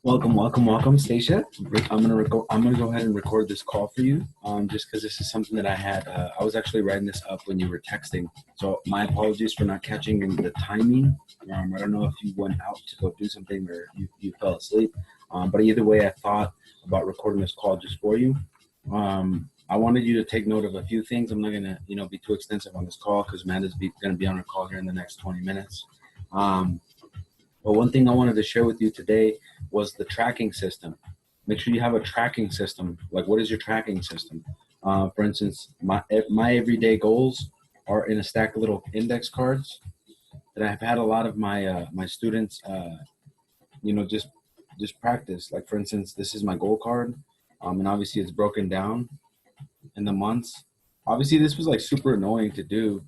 Welcome, Stacia. I'm gonna go ahead and record this call for you, just because this is something that I had. I was actually writing this up when you were texting, so my apologies for not catching the timing. I don't know if you went out to go do something or you fell asleep, but either way, I thought about recording this call just for you. I wanted you to take note of a few things. I'm not gonna, be too extensive on this call because Amanda's gonna be on a call here in the next 20 minutes. Um, But one thing I wanted to share with you today was the tracking system. Make sure you have a tracking system. Like, what is your tracking system? For instance, my everyday goals are in a stack of little index cards that I've had a lot of my students, just practice. Like, for instance, this is my goal card, and obviously it's broken down in the months. Obviously, this was like super annoying to do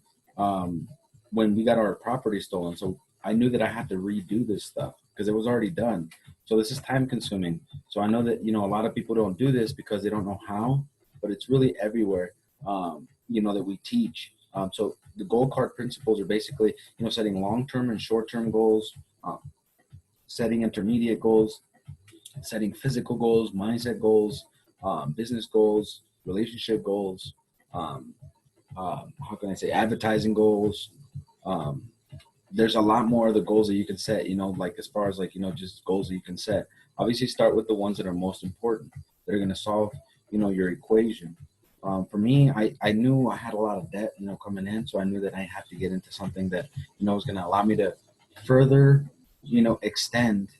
when we got our property stolen. So I knew that I had to redo this stuff because it was already done. So this is time consuming. So I know that, a lot of people don't do this because they don't know how, but it's really everywhere, that we teach. So the goal card principles are basically, setting long-term and short-term goals, setting intermediate goals, setting physical goals, mindset goals, business goals, relationship goals, um, how can I say, advertising goals. Um, there's a lot more of the goals that you can set, like as far as like, just goals that you can set. Obviously start with the ones that are most important, that are going to solve, your equation. For me, I knew I had a lot of debt, coming in. So I knew that I had to get into something that, was going to allow me to further, extend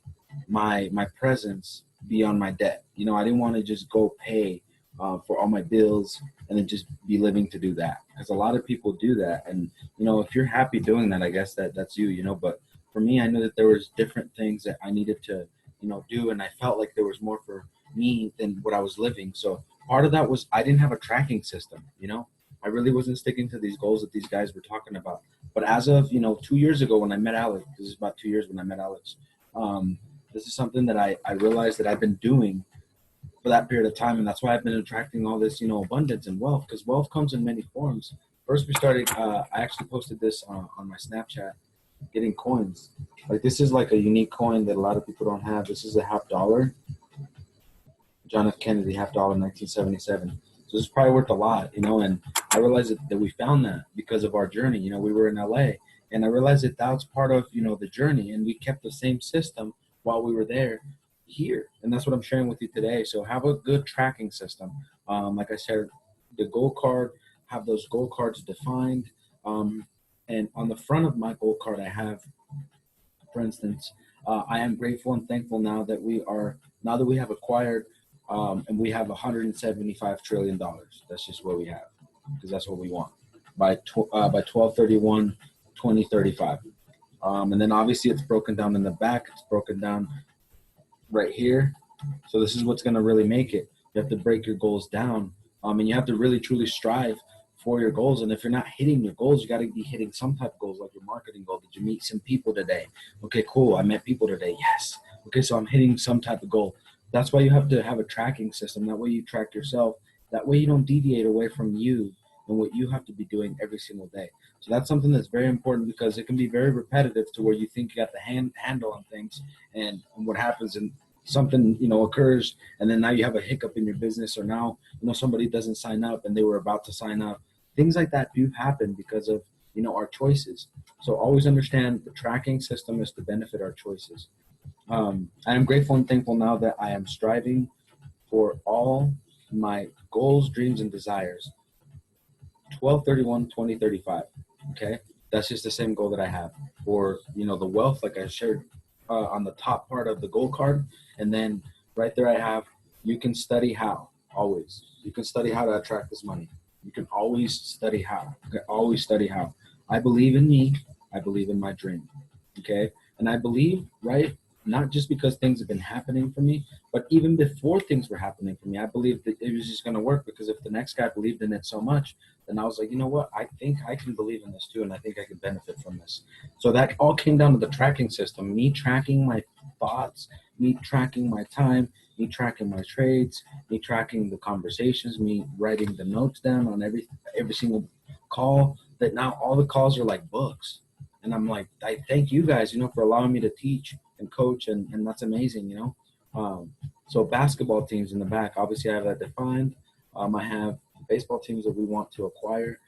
my presence beyond my debt. I didn't want to just go pay for all my bills and then just be living to do that, because a lot of people do that. And if you're happy doing that, I guess that's you. But for me, I knew that there was different things that I needed to do, and I felt like there was more for me than what I was living. So part of that was I didn't have a tracking system. I really wasn't sticking to these goals that these guys were talking about. But as of 2 years ago, when I met Alex, this is about 2 years when I met Alex, um, this is something that I realized that I've been doing for that period of time, and that's why I've been attracting all this, abundance and wealth, because wealth comes in many forms. First, we started. I actually posted this on my Snapchat, getting coins. Like, this is like a unique coin that a lot of people don't have. This is a half dollar, John F. Kennedy half dollar, 1977. So this is probably worth a lot, And I realized that we found that because of our journey. We were in LA, and I realized that that's part of the journey, and we kept the same system while we were there here, and that's what I'm sharing with you today. So have a good tracking system. Like I said, the goal card, have those goal cards defined, and on the front of my goal card I have, for instance, I am grateful and thankful now that we have acquired, and we have 175 trillion dollars. That's just what we have, because that's what we want by 12/31 2035. And then obviously it's broken down in the back. It's broken down right here. So this is what's going to really make it. You have to break your goals down, and you have to really truly strive for your goals. And if you're not hitting your goals, you got to be hitting some type of goals, like your marketing goal. Did you meet some people today? Okay, cool. I met people today. Yes. Okay, so I'm hitting some type of goal. That's why you have to have a tracking system. That way you track yourself. That way you don't deviate away from you and what you have to be doing every single day. So that's something that's very important, because it can be very repetitive to where you think you got the handle on things, and what happens, and something occurs, and then now you have a hiccup in your business, or now somebody doesn't sign up and they were about to sign up. Things like that do happen because of our choices. So always understand the tracking system is to benefit our choices. I am grateful and thankful now that I am striving for all my goals, dreams, and desires. 12/31/2035. Okay, that's just the same goal that I have for the wealth, like I shared on the top part of the goal card. And then right there I have, you can study how. Always, you can study how to attract this money. You can always study how. You can always study how. I believe in me. I believe in my dream. Okay, and I believe, right, not just because things have been happening for me, but even before things were happening for me, I believed that it was just going to work, because if the next guy believed in it so much, then I was like, you know what, I think I can believe in this too, and I think I can benefit from this. So that all came down to the tracking system, me tracking my thoughts, me tracking my time, me tracking my trades, me tracking the conversations, me writing the notes down on every single call, that now all the calls are like books. And I'm like, I thank you guys, for allowing me to teach and coach, and that's amazing. So basketball teams in the back, obviously I have that defined. I have baseball teams that we want to acquire.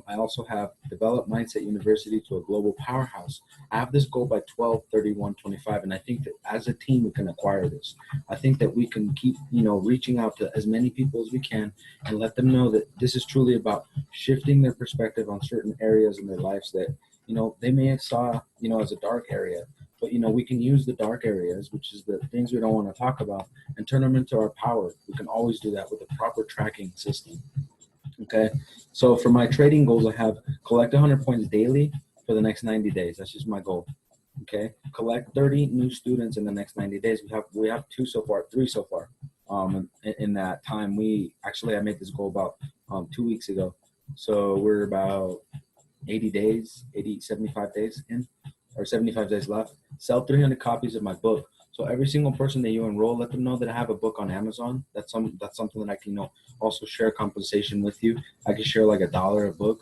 I also have developed Mindset University to a global powerhouse. I have this goal by 12/31/25, and I think that as a team we can acquire this. I think that we can keep, reaching out to as many people as we can and let them know that this is truly about shifting their perspective on certain areas in their lives that, they may have saw, as a dark area. But, we can use the dark areas, which is the things we don't want to talk about, and turn them into our power. We can always do that with a proper tracking system. Okay. So for my trading goals, I have collect 100 points daily for the next 90 days. That's just my goal. Okay. Collect 30 new students in the next 90 days. We have three so far. In that time, I made this goal about 2 weeks ago. So we're about 75 days in, or 75 days left. Sell 300 copies of my book. So every single person that you enroll, let them know that I have a book on Amazon. That's something that I can, also share compensation with you. I can share like $1 a book,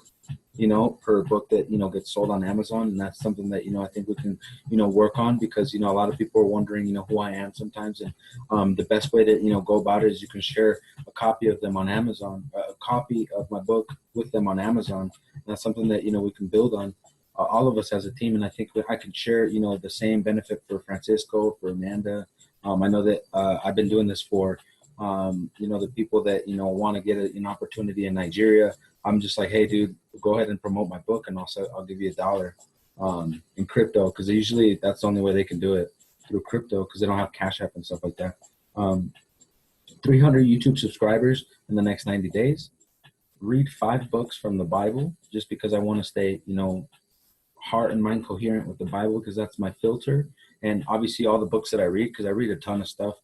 per book that, gets sold on Amazon. And that's something that, I think we can, work on, because, a lot of people are wondering, who I am sometimes. And the best way to, go about it is you can share a copy of them on Amazon, a copy of my book with them on Amazon. And that's something that, we can build on. All of us as a team, and I think I could share, the same benefit for Francisco, for Amanda. I know that I've been doing this for, the people that want to get an opportunity in Nigeria. I'm just like, hey, dude, go ahead and promote my book, and also I'll give you $1 in crypto, because usually that's the only way they can do it, through crypto, because they don't have Cash App and stuff like that. 300 YouTube subscribers in the next 90 days. Read 5 books from the Bible, just because I want to stay, heart and mind coherent with the Bible, because that's my filter. And obviously all the books that I read, because I read a ton of stuff,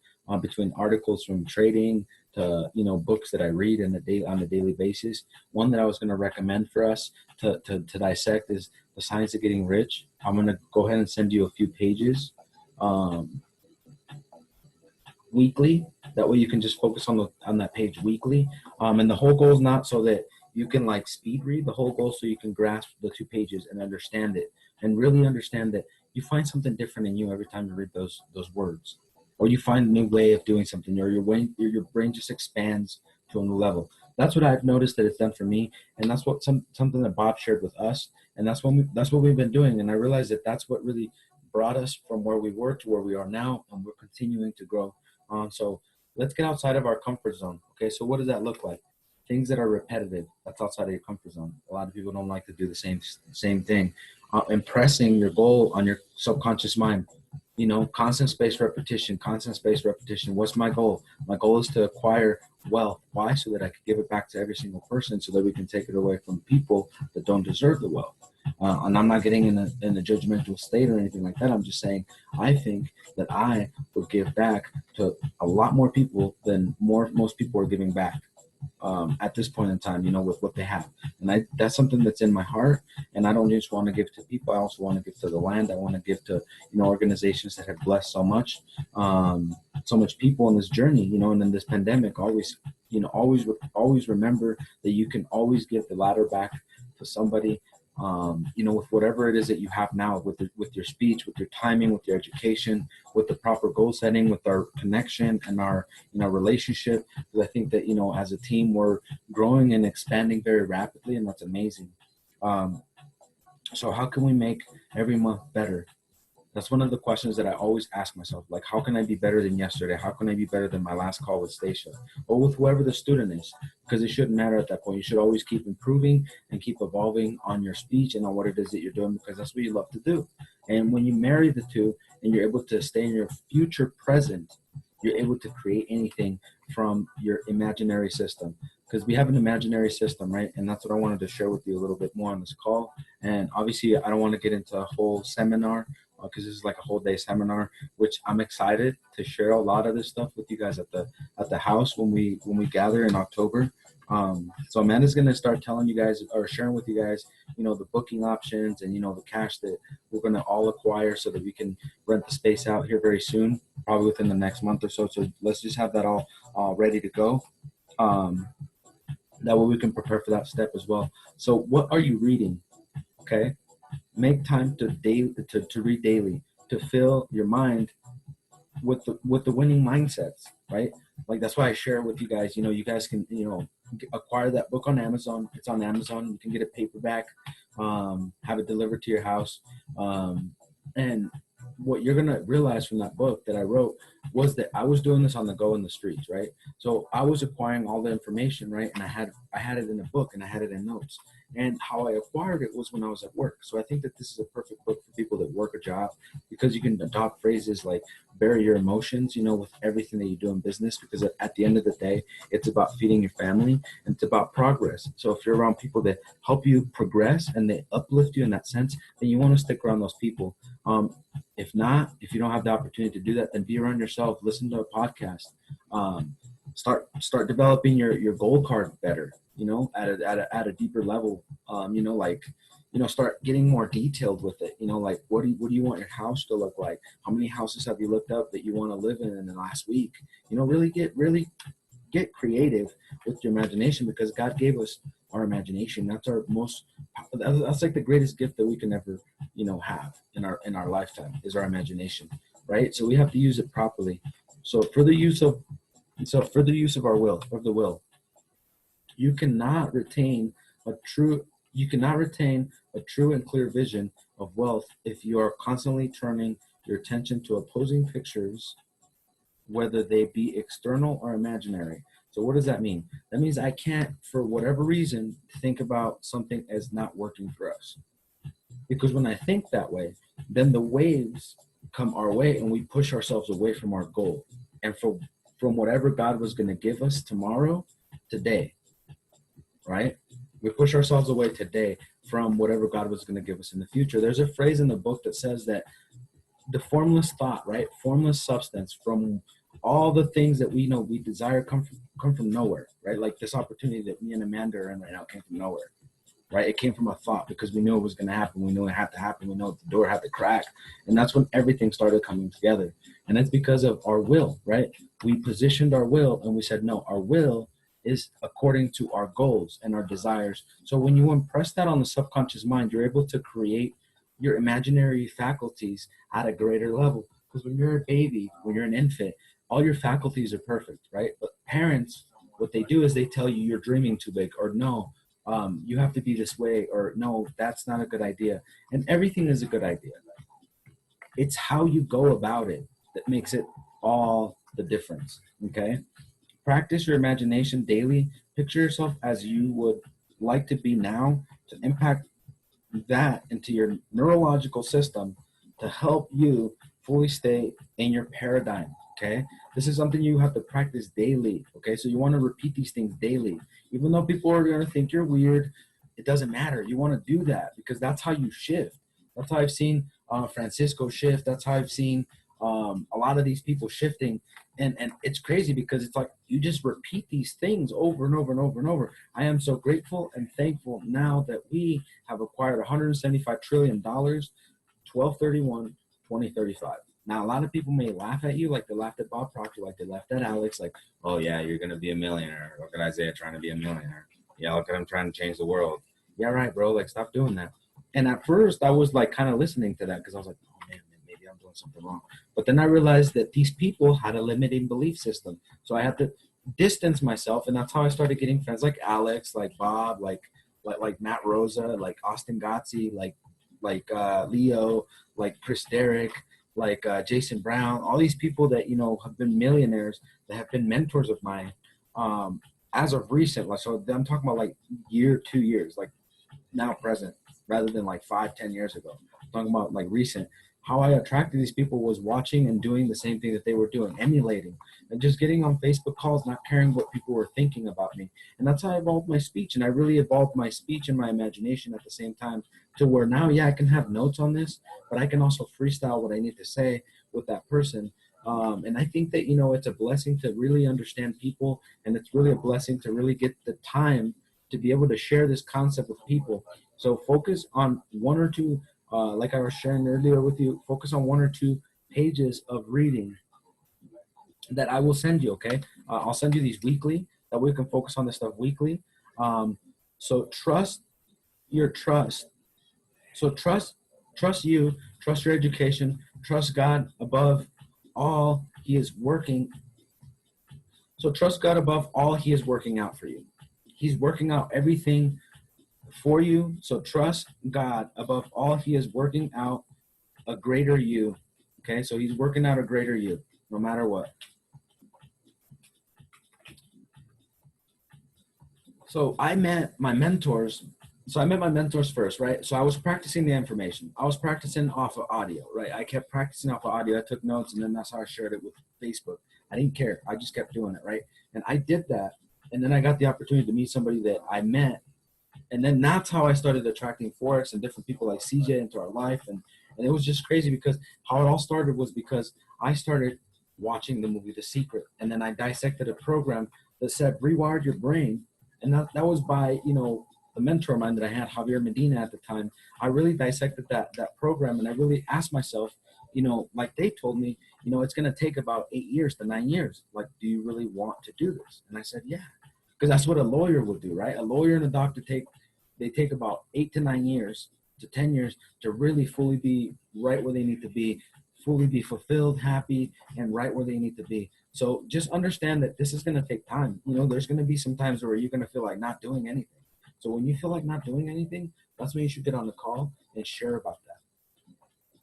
between articles from trading to, books that I read on a daily basis. One that I was going to recommend for us to dissect is The Science of Getting Rich. I'm going to go ahead and send you a few pages weekly. That way you can just focus on that page weekly. And the whole goal is not so that you can like speed read. The whole goal so you can grasp the 2 pages and understand it, and really understand that you find something different in you every time you read those words, or you find a new way of doing something, or your brain just expands to a new level. That's what I've noticed that it's done for me, and that's what something that Bob shared with us, and that's what we've been doing. And I realized that that's what really brought us from where we were to where we are now, and we're continuing to grow. So let's get outside of our comfort zone. Okay, so what does that look like? Things that are repetitive, that's outside of your comfort zone. A lot of people don't like to do the same thing. Impressing your goal on your subconscious mind. Constant spaced repetition. What's my goal? My goal is to acquire wealth. Why? So that I can give it back to every single person, so that we can take it away from people that don't deserve the wealth. And I'm not getting in a judgmental state or anything like that. I'm just saying, I think that I would give back to a lot more people than most people are giving back. At this point in time, with what they have. And that's something that's in my heart. And I don't just want to give to people. I also want to give to the land. I want to give to, organizations that have blessed so much people in this journey, and in this pandemic. Always remember that you can always give the ladder back to somebody. With whatever it is that you have now, with your speech, with your timing, with your education, with the proper goal setting, with our connection and our relationship. Because I think that as a team we're growing and expanding very rapidly, and that's amazing. So how can we make every month better? That's one of the questions that I always ask myself. Like, how can I be better than yesterday? How can I be better than my last call with Stacia, or with whoever the student is? Because it shouldn't matter at that point. You should always keep improving and keep evolving on your speech and on what it is that you're doing, because that's what you love to do. And when you marry the two and you're able to stay in your future present, you're able to create anything from your imaginary system. Because we have an imaginary system, right? And that's what I wanted to share with you a little bit more on this call. And obviously, I don't want to get into a whole seminar, because this is like a whole day seminar, which I'm excited to share a lot of this stuff with you guys at the house when we gather in October. So Amanda's going to start telling you guys, or sharing with you guys, the booking options and, the cash that we're going to all acquire, so that we can rent the space out here very soon, probably within the next month or so. So let's just have that all ready to go. That way we can prepare for that step as well. So what are you reading? Okay. Make time to read daily, to fill your mind with the winning mindsets, right? Like that's why I share it with you guys. You guys can acquire that book on Amazon. It's on Amazon. You can get it paperback, have it delivered to your house, and what you're gonna realize from that book that I wrote was that I was doing this on the go in the streets, right? So I was acquiring all the information, right? And I had it in a book and I had it in notes. And how I acquired it was when I was at work. So I think that this is a perfect book for people that work a job, because you can adopt phrases like bury your emotions, with everything that you do in business, because at the end of the day, it's about feeding your family and it's about progress. So if you're around people that help you progress and they uplift you in that sense, then you want to stick around those people. If not, if you don't have the opportunity to do that, then be around yourself, listen to a podcast, start developing your goal card better, at a deeper level, start getting more detailed with it, like what do you want your house to look like? How many houses have you looked up that you want to live in the last week? Really get creative with your imagination, because God gave us our imagination. That's like the greatest gift that we can ever, have in our lifetime, is our imagination, right? So we have to use it properly. So for the use of the will, you cannot retain a true and clear vision of wealth if you are constantly turning your attention to opposing pictures, whether they be external or imaginary. So what does that mean? That means I can't, for whatever reason, think about something as not working for us. Because when I think that way, then the waves come our way and we push ourselves away from our goal. And from whatever God was going to give us today, right? We push ourselves away today from whatever God was going to give us in the future. There's a phrase in the book that says that the formless thought, right? Formless substance, from all the things that we know we desire come from nowhere, right? Like this opportunity that me and Amanda are in right now came from nowhere, right? It came from a thought because we knew it was going to happen. We knew it had to happen. We know the door had to crack. And that's when everything started coming together. And that's because of our will, right? We positioned our will and we said, no, our will is according to our goals and our desires. So when you impress that on the subconscious mind, you're able to create your imaginary faculties at a greater level. Because when you're a baby, when you're an infant, all your faculties are perfect, right? But parents, what they do is they tell you you're dreaming too big, or no, you have to be this way, or no, that's not a good idea. And everything is a good idea. It's how you go about it that makes it all the difference, okay? Practice your imagination daily. Picture yourself as you would like to be now, to impact that into your neurological system to help you fully stay in your paradigm, okay? This is something you have to practice daily, okay? So you want to repeat these things daily. Even though people are going to think you're weird, it doesn't matter. You want to do that because that's how you shift. That's how I've seen Francisco shift. That's how I've seen a lot of these people shifting. And it's crazy because it's like you just repeat these things over and over and over and over. I am so grateful and thankful now that we have acquired $175 trillion, 12/31, 2035. Now, a lot of people may laugh at you like they laughed at Bob Proctor, like they laughed at Alex, like, oh, yeah, you're going to be a millionaire. Look at Isaiah trying to be a millionaire. Yeah, look at him trying to change the world. Yeah, right, bro. Like, stop doing that. And at first, I was like kind of listening to that because I was like, oh, man, maybe I'm doing something wrong. But then I realized that these people had a limiting belief system. So I had to distance myself. And that's how I started getting friends like Alex, like Bob, like Matt Rosa, like Austin Gotzi, like Leo, like Chris Derrick, like Jason Brown, all these people that, have been millionaires, that have been mentors of mine as of recent. Like, so I'm talking about like 2 years, like now present, rather than like 5-10 years ago. I'm talking about like recent. How I attracted these people was watching and doing the same thing that they were doing, emulating, and just getting on Facebook calls, not caring what people were thinking about me. And that's how I evolved my speech. And I really evolved my speech and my imagination at the same time, to where now, yeah, I can have notes on this, but I can also freestyle what I need to say with that person. And I think that, it's a blessing to really understand people. And it's really a blessing to really get the time to be able to share this concept with people. So focus on one or two, like I was sharing earlier with you, focus on 1 or 2 pages of reading that I will send you, okay? I'll send you these weekly, that we can focus on this stuff weekly. So trust your trust. So trust you, trust your education, trust God above all, He is working. So trust God above all. He is working out for you. He's working out everything for you. So trust God above all. He is working out a greater you. Okay, so he's working out a greater you, no matter what. So I met my mentors. So I met my mentors first, right? So I was practicing the information. I was practicing off of audio, right? I kept practicing off of audio. I took notes, and then that's how I shared it with Facebook. I didn't care. I just kept doing it, right? And I did that. And then I got the opportunity to meet somebody that I met. And then that's how I started attracting Forex and different people like CJ into our life. And it was just crazy because how it all started was because I started watching the movie The Secret. And then I dissected a program that said rewired your brain. And that was by, the mentor of mine that I had, Javier Medina at the time. I really dissected that program, and I really asked myself, like they told me, it's going to take about 8 years to 9 years. Like, do you really want to do this? And I said, yeah, because that's what a lawyer would do, right? A lawyer and a doctor take about 8 to 9 years to 10 years to really fully be right where they need to be, fully be fulfilled, happy, and right where they need to be. So just understand that this is going to take time. There's going to be some times where you're going to feel like not doing anything. So when you feel like not doing anything, that's when you should get on the call and share about that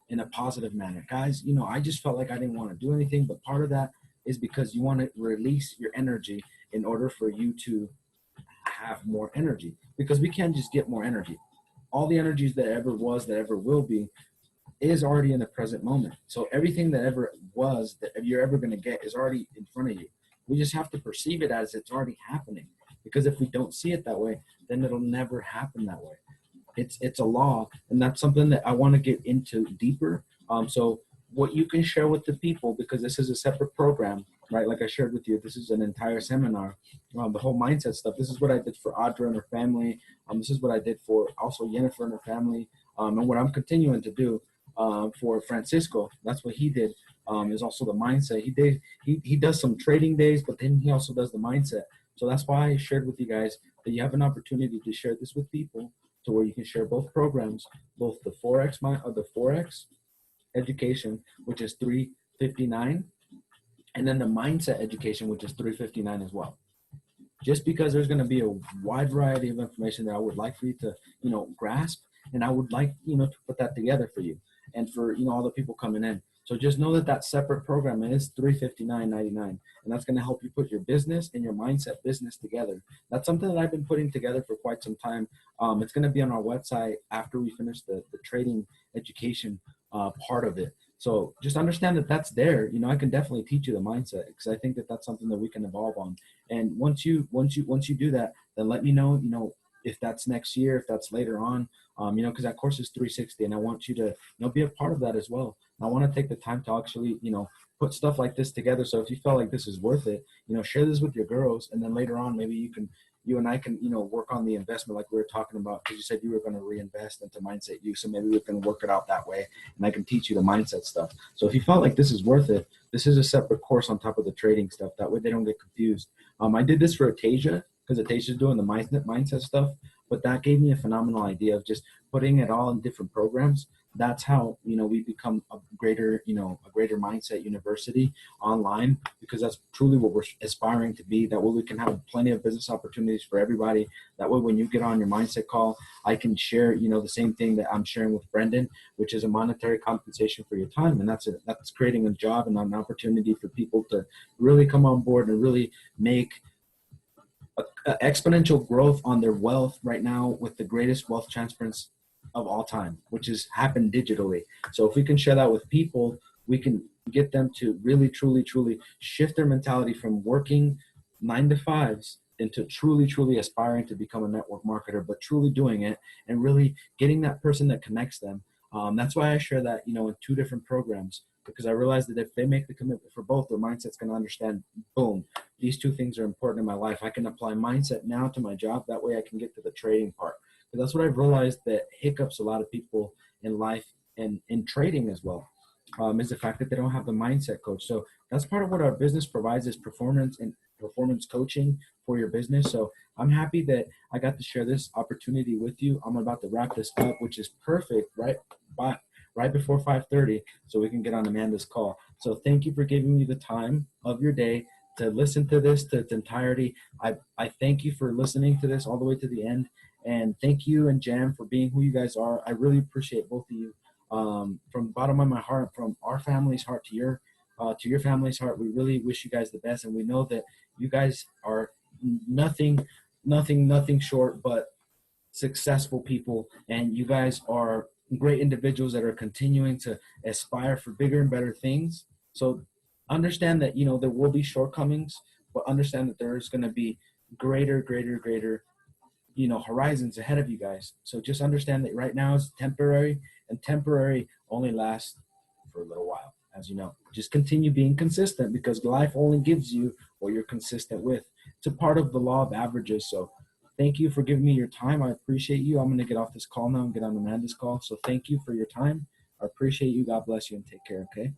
in a positive manner. Guys, I just felt like I didn't want to do anything, but part of that is because you want to release your energy in order for you to have more energy, because we can't just get more energy. All the energies that ever was, that ever will be, is already in the present moment. So everything that ever was, that you're ever going to get, is already in front of you. We just have to perceive it as it's already happening, because if we don't see it that way, then it'll never happen that way. It's a law, and that's something that I want to get into deeper. So what you can share with the people, because this is a separate program, right? Like I shared with you, this is an entire seminar. The whole mindset stuff. This is what I did for Audra and her family. This is what I did for also Jennifer and her family. And what I'm continuing to do for Francisco. That's what he did. Is also the mindset. He does some trading days, but then he also does the mindset. So that's why I shared with you guys that you have an opportunity to share this with people, to where you can share both programs, both the Forex education, which is $359, and then the mindset education, which is $359 as well. Just because there's going to be a wide variety of information that I would like for you to, grasp, and I would like, to put that together for you and for, all the people coming in. So just know that separate program is $359.99, and that's going to help you put your business and your mindset business together. That's something that I've been putting together for quite some time. It's going to be on our website after we finish the trading education part of it. So just understand that that's there. I can definitely teach you the mindset, because I think that that's something that we can evolve on. And once you do that, then let me know, if that's next year, if that's later on, because that course is $360, and I want you to, be a part of that as well. And I want to take the time to actually, put stuff like this together. So if you felt like this is worth it, share this with your girls, and then later on, maybe you and I can, work on the investment like we were talking about, because you said you were going to reinvest into Mindset U. So maybe we can work it out that way, and I can teach you the mindset stuff. So if you felt like this is worth it, this is a separate course on top of the trading stuff. That way they don't get confused. I did this for Atasia, because Atasia's doing the mindset stuff, but that gave me a phenomenal idea of just putting it all in different programs. That's how, we become a greater mindset university online, because that's truly what we're aspiring to be. That way we can have plenty of business opportunities for everybody. That way, when you get on your mindset call, I can share, the same thing that I'm sharing with Brendan, which is a monetary compensation for your time. And that's creating a job and an opportunity for people to really come on board and really make exponential growth on their wealth right now, with the greatest wealth transference of all time, which has happened digitally. So if we can share that with people, we can get them to really, truly, truly shift their mentality from working 9 to 5s into truly, truly aspiring to become a network marketer, but truly doing it and really getting that person that connects them. That's why I share that, in 2 different programs, because I realize that if they make the commitment for both, their mindset's going to understand, boom, these 2 things are important in my life. I can apply mindset now to my job. That way I can get to the trading part. But that's what I've realized that hiccups a lot of people in life and in trading as well, is the fact that they don't have the mindset coach. So that's part of what our business provides, is performance coaching for your business. So I'm happy that I got to share this opportunity with you. I'm about to wrap this up, which is perfect, right before 5:30, so we can get on Amanda's call. So thank you for giving me the time of your day to listen to this to its entirety. I thank you for listening to this all the way to the end. And thank you and Jam for being who you guys are. I really appreciate both of you. From the bottom of my heart, from our family's heart to your family's heart, we really wish you guys the best. And we know that you guys are nothing short but successful people, and you guys are great individuals that are continuing to aspire for bigger and better things. So understand that there will be shortcomings, but understand that there's going to be greater horizons ahead of you guys. So just understand that right now is temporary, and temporary only lasts for a little while. As you know, just continue being consistent, because life only gives you what you're consistent with. It's a part of the law of averages. So thank you for giving me your time. I appreciate you. I'm going to get off this call now and get on Amanda's call. So thank you for your time. I appreciate you. God bless you and take care. Okay.